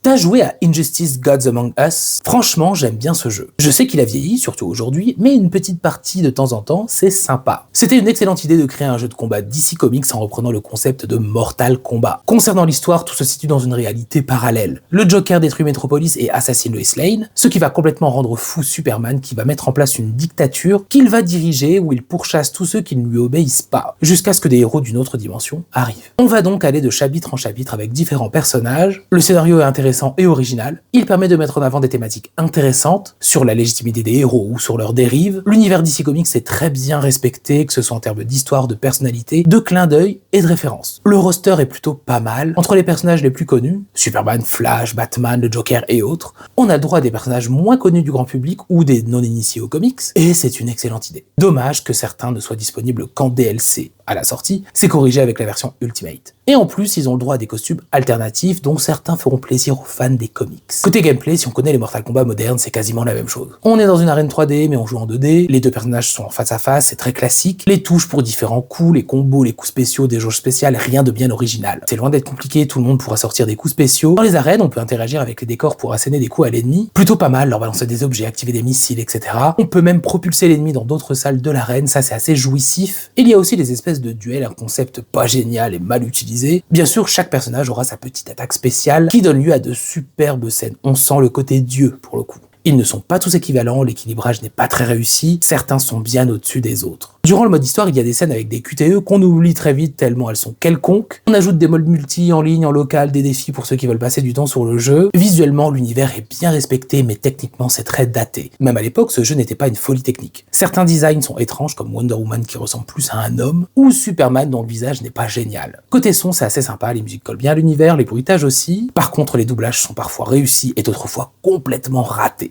T'as joué à Injustice Gods Among Us? Franchement, j'aime bien ce jeu. Je sais qu'il a vieilli, surtout aujourd'hui, mais une petite partie de temps en temps, c'est sympa. C'était une excellente idée de créer un jeu de combat DC Comics en reprenant le concept de Mortal Kombat. Concernant l'histoire, tout se situe dans une réalité parallèle. Le Joker détruit Metropolis et assassine Lois Lane, ce qui va complètement rendre fou Superman qui va mettre en place une dictature qu'il va diriger où il pourchasse tous ceux qui ne lui obéissent pas, jusqu'à ce que des héros d'une autre dimension arrivent. On va donc aller de chapitre en chapitre avec différents personnages. Le scénario est intéressant et original, il permet de mettre en avant des thématiques intéressantes sur la légitimité des héros ou sur leurs dérives. L'univers DC Comics est très bien respecté, que ce soit en termes d'histoire, de personnalité, de clin d'œil et de références. Le roster est plutôt pas mal. Entre les personnages les plus connus, Superman, Flash, Batman, le Joker et autres, on a droit à des personnages moins connus du grand public ou des non-initiés aux comics, et c'est une excellente idée. Dommage que certains ne soient disponibles qu'en DLC à la sortie, c'est corrigé avec la version Ultimate. Et en plus, ils ont le droit à des costumes alternatifs dont certains feront plaisir aux fans des comics. Côté gameplay, si on connaît les Mortal Kombat modernes, c'est quasiment la même chose. On est dans une arène 3D, mais on joue en 2D, les deux personnages sont en face à face, c'est très classique, les touches pour différents coups, les combos, les coups spéciaux, des jauges spéciales, rien de bien original. C'est loin d'être compliqué, tout le monde pourra sortir des coups spéciaux. Dans les arènes, on peut interagir avec les décors pour asséner des coups à l'ennemi, plutôt pas mal, leur balancer des objets, activer des missiles, etc. On peut même propulser l'ennemi dans d'autres salles de l'arène, ça c'est assez jouissif. Il y a aussi les espèces de duels, un concept pas génial et mal utilisé. Bien sûr, chaque personnage aura sa petite attaque spéciale qui donne lieu à de superbes scènes. On sent le côté dieu pour le coup. Ils ne sont pas tous équivalents, l'équilibrage n'est pas très réussi, certains sont bien au-dessus des autres. Durant le mode histoire, il y a des scènes avec des QTE qu'on oublie très vite tellement elles sont quelconques. On ajoute des modes multi, en ligne, en local, des défis pour ceux qui veulent passer du temps sur le jeu. Visuellement, l'univers est bien respecté, mais techniquement, c'est très daté. Même à l'époque, ce jeu n'était pas une folie technique. Certains designs sont étranges, comme Wonder Woman qui ressemble plus à un homme, ou Superman dont le visage n'est pas génial. Côté son, c'est assez sympa, les musiques collent bien à l'univers, les bruitages aussi. Par contre, les doublages sont parfois réussis et d'autres fois complètement ratés.